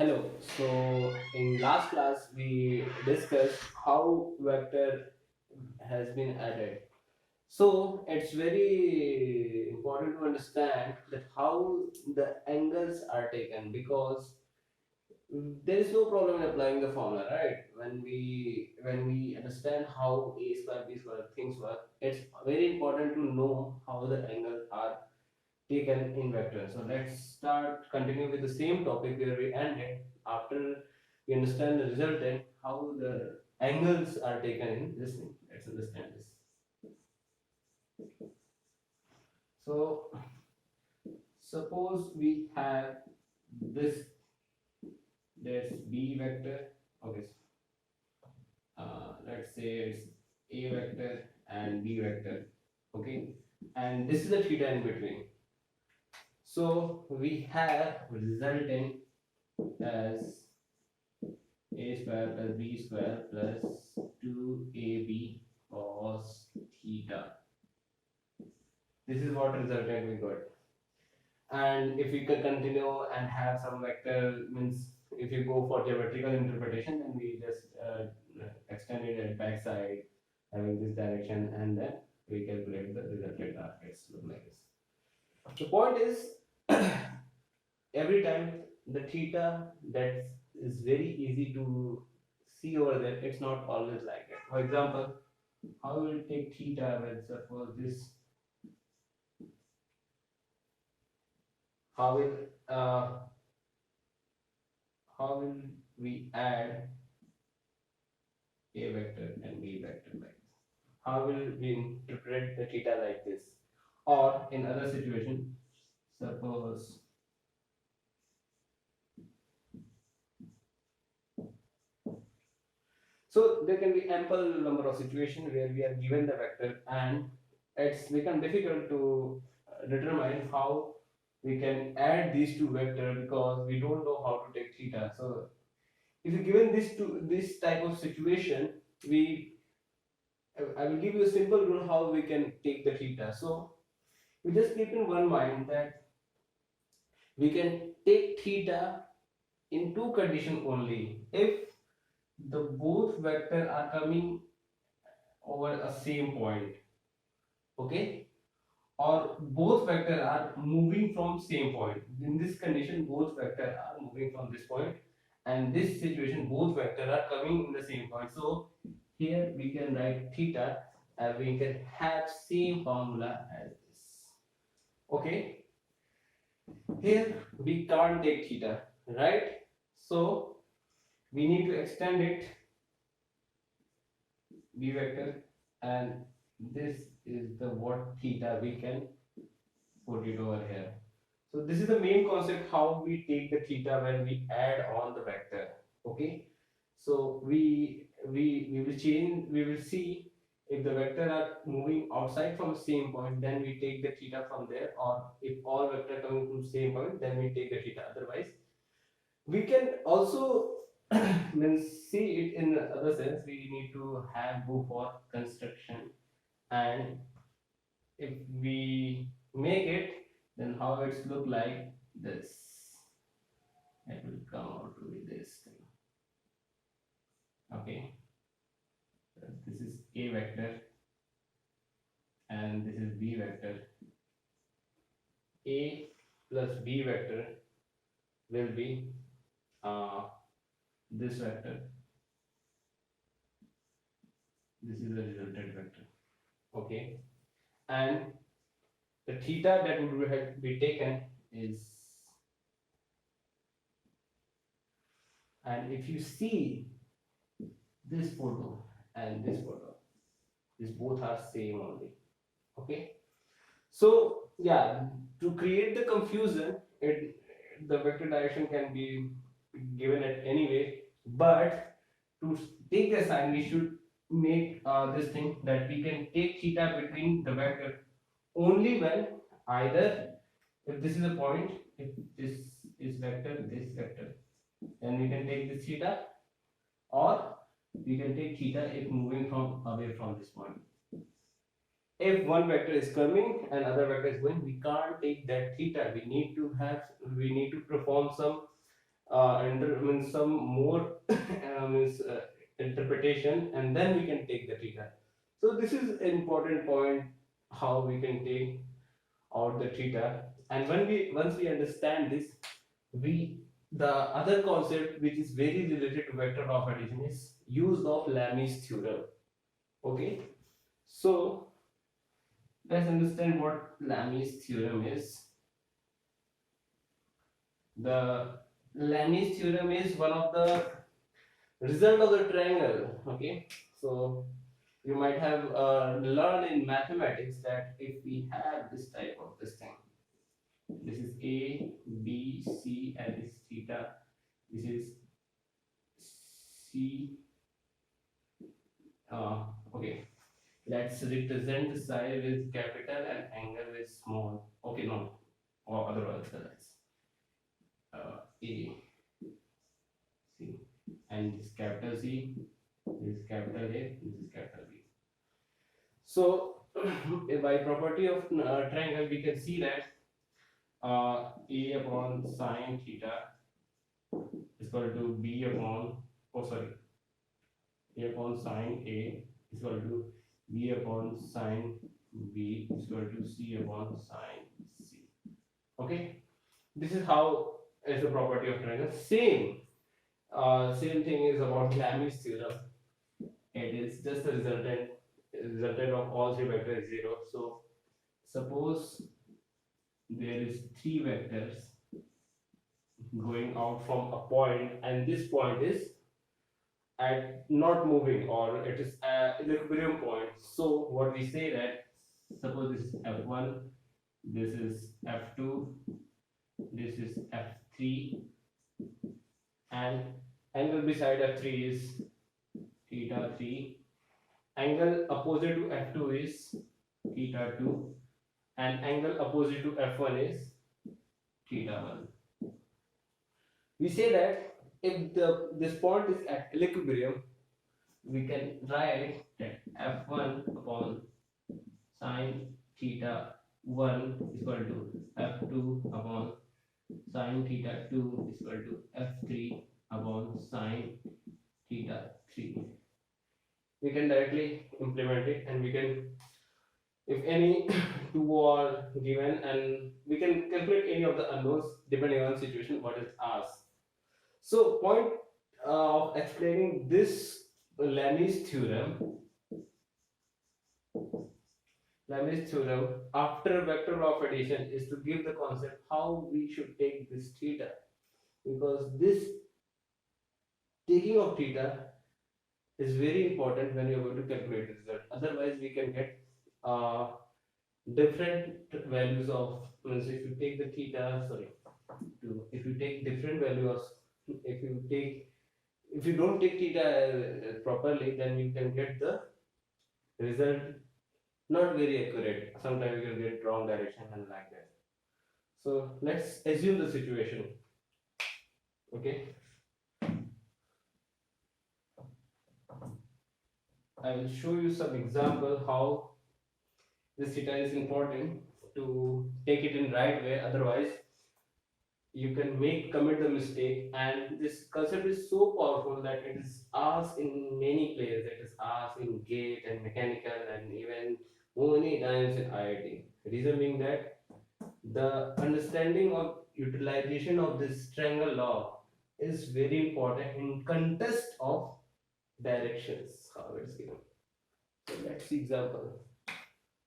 Hello. So in last class we discussed how vector has been added. So it's very important to understand that how the angles are taken, because there is no problem in applying the formula, right? When we understand how a square b square things work, it's very important to know how the angles are taken in vector. So let's continue with the same topic where we ended. After we understand the resultant, how the angles are taken in this thing. Let's understand this. So suppose we have this, there's b vector. Okay, let's say it's a vector and b vector. Okay, and this is the theta in between. So we have resultant as a square plus b square plus 2ab cos theta. This is what resultant we got. And if we could continue and have some vector, means if you go for geometrical interpretation, then we just extend it at back side having this direction, and then we calculate the resultant arc. It's look like this. The point is, every time the theta that is very easy to see over there, it's not always like it. For example, how will take theta when suppose this, how will uh, how will we add a vector and b vector like this? How will we interpret the theta like this? Or in other situation, suppose, so there can be ample number of situations where we are given the vector and it's become difficult to determine how we can add these two vectors because we don't know how to take theta. So if you given this type of situation, we I will give you a simple rule how we can take the theta. So we just keep in one mind that we can take theta in two conditions only. If the both vector are coming over a same point, okay, or both vector are moving from same point. In this condition, both vector are moving from this point, and this situation both vector are coming in the same point. So here we can write theta and we can have same formula as this. Okay, here we can't take theta, right? So we need to extend it b vector, and this is the what theta we can put it over here. So this is the main concept how we take the theta when we add on the vector. Okay, so we will change, we will see if the vector are moving outside from the same point, then we take the theta from there, or if all vector coming from same point, then we take the theta. Otherwise we can also means see it in the other sense. We need to have go for construction, and if we make it, then how it's look like this, it will come out to be this thing. Okay, this is a vector and this is b vector. A plus b vector will be uh, this vector. This is the resultant vector. Okay, and the theta that would be taken is, and if you see this photo and this photo, these both are same only. Okay, so yeah, to create the confusion, the vector direction can be given at any way, but to take the sign we should make this thing that we can take theta between the vector only when either if this is a point, if this is vector, this vector, then we can take this theta, or we can take theta if moving from away from this point. If one vector is coming and other vector is going, we can't take that theta. We need to perform some means some more means interpretation, and then we can take the theta. So this is an important point, how we can take out the theta. And when we once we understand this, we the other concept which is very related to vector of addition is use of Lami's theorem. Okay, so let's understand what Lami's theorem is. The Lami's theorem is one of the result of the triangle. Okay, so you might have learned in mathematics that if we have this type of this thing, this is A, B, C, and this theta, this is C. Okay, let's represent the side with capital and angle with small. Okay, no, or otherwise that's A, C, and this capital C, this is capital A, this is capital B. So by property of triangle, we can see that A upon sine theta is equal to B upon, oh sorry, A upon sine A is equal to B upon sine B is equal to C upon sine C. Okay, this is how is the property of triangle. Same thing is about Lami's theorem. It is just the resultant of all three vectors is zero. So suppose there is three vectors going out from a point, and this point is at not moving, or it is equilibrium point. So what we say that suppose this is f1, this is f2, this is f3, and angle beside f3 is theta 3, angle opposite to f2 is theta 2, and angle opposite to f1 is theta 1. We say that if this point is at equilibrium, we can write that f1 upon sine theta 1 is equal to f2 upon sine theta 2 is equal to f3 upon sine theta 3. We can directly implement it, and we can, if any two are given, and we can calculate any of the unknowns depending on situation what is asked. So point of explaining this Lami's theorem after vector law of addition is to give the concept how we should take this theta, because this taking of theta is very important when you are going to calculate the result. Otherwise, we can get different values of, means if you take the theta, if you take different values, if you don't take theta properly, then you can get the result not very accurate. Sometimes you will get wrong direction and like that. So let's assume the situation. Okay, I will show you some example how this theta is important to take it in right way. Otherwise, you can commit the mistake. And this concept is so powerful that it is asked in many places. It is asked in GATE and mechanical, and even many times in IIT. Reason being that the understanding of utilization of this triangle law is very important in context of directions, how it is given. So let's see example.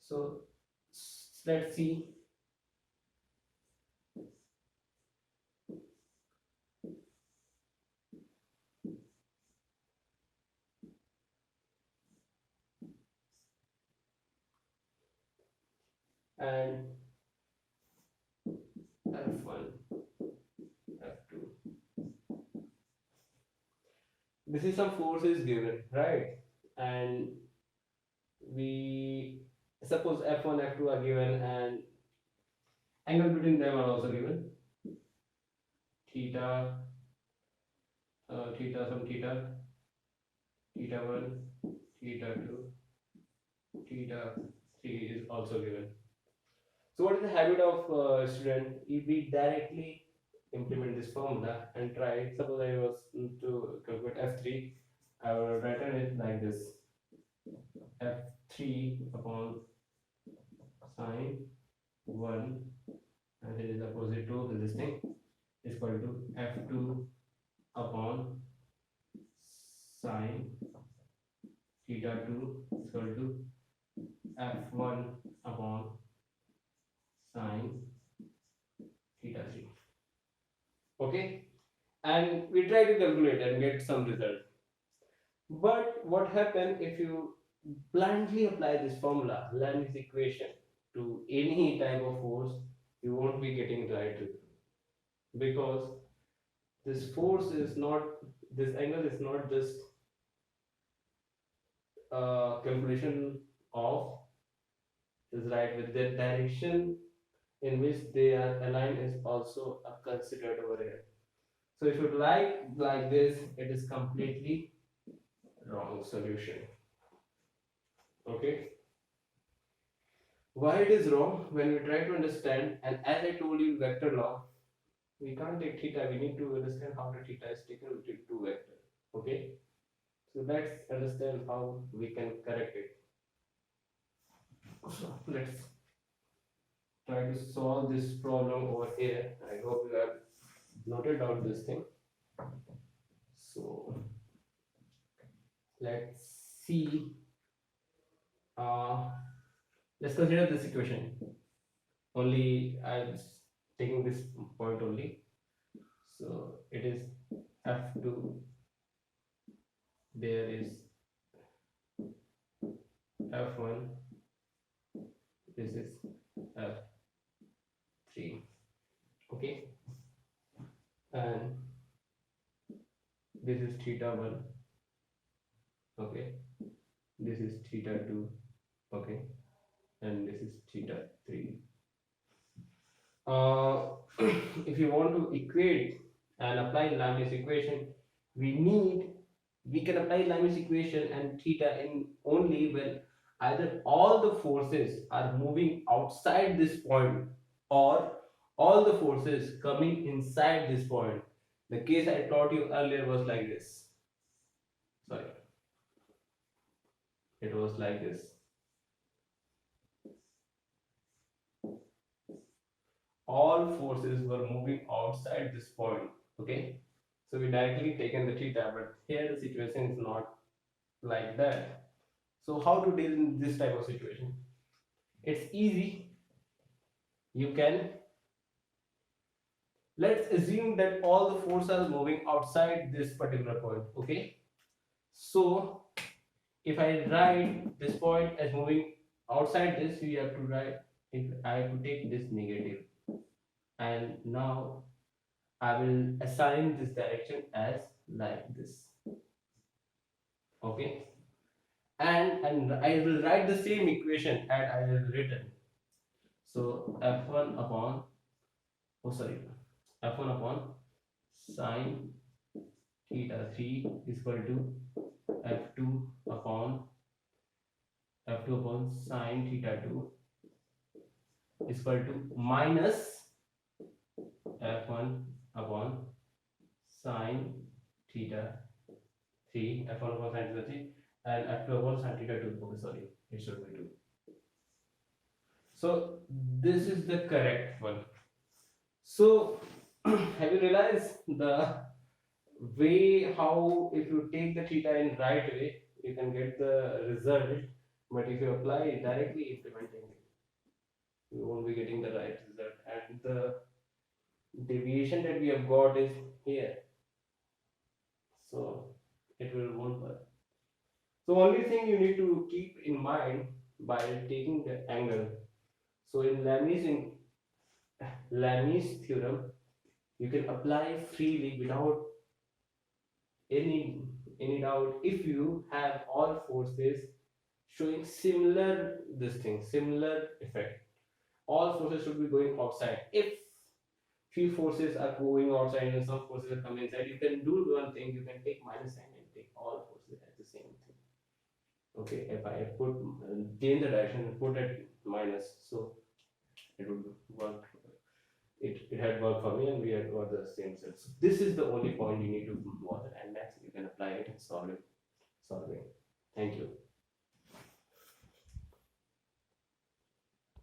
So let's see. And F1, F2. This is some forces given, right? And we suppose F1, F2 are given, and angle between them are also given. Theta, theta 1, theta 2, theta 3 is also given. So what is the habit of student? If we directly implement this formula and try. Suppose I was to calculate f3, I will write it like this: f3 upon sine 1, and it is opposite to this thing, is equal to f2 upon sine theta 2 is equal to f1 upon sine theta 3. Okay, and we try to calculate and get some result. But what happens if you blindly apply this formula, Lami's equation, to any type of force? You won't be getting right result, because this force is not, this angle is not just calculation of is right with the direction in which they are aligned is also considered over here. So if you like this, it is completely wrong solution. Okay. Why it is wrong? When we try to understand, and as I told you, vector law, we can't take theta. We need to understand how the theta is taken with two vector. Okay. So let's understand how we can correct it. So let's try to solve this problem over here. I hope you have noted out this thing. So let's see. Let's consider this equation. Only I'm taking this point only. So it is f2. There is f1. This is f3. Okay, and this is theta 1. Okay, this is theta 2. Okay, and this is theta 3. If you want to equate and apply Lami's equation, we can apply Lami's equation and theta in only when either all the forces are moving outside this point or all the forces coming inside this point. The case I taught you earlier was like this. Sorry, it was like this. All forces were moving outside this point. Okay, so we directly taken the theta, but here the situation is not like that. So how to deal in this type of situation? It's easy. You can, let's assume that all the forces are moving outside this particular point. Okay, so if I write this point as moving outside this, you have to write, if I have to take this negative, and now I will assign this direction as like this. Okay, and I will write the same equation and I will written. So f1 upon, oh sorry, f1 upon sine theta 3 is equal to f2 upon sine theta 2 is equal to minus f1 upon sine theta 3, f1 upon sine theta 3, and f2 upon sine theta 2. Okay, sorry, it should be 2. So this is the correct one. So have you realized the way how if you take the theta in right way, you can get the result, but if you apply it directly implementing it, you won't be getting the right result, and the deviation that we have got is here, so it will won't work. So only thing you need to keep in mind by taking the angle. So in Lami's theorem, you can apply freely without any doubt if you have all forces showing similar this thing, similar effect. All forces should be going outside. If few forces are going outside and some forces are coming inside, you can do one thing, you can take minus sign and take all forces at the same thing. Okay, if I put change the direction and put it minus, so it would work. it had worked for me and we had got the same result. So this is the only point you need to watch, and next you can apply it and solve it. Thank you.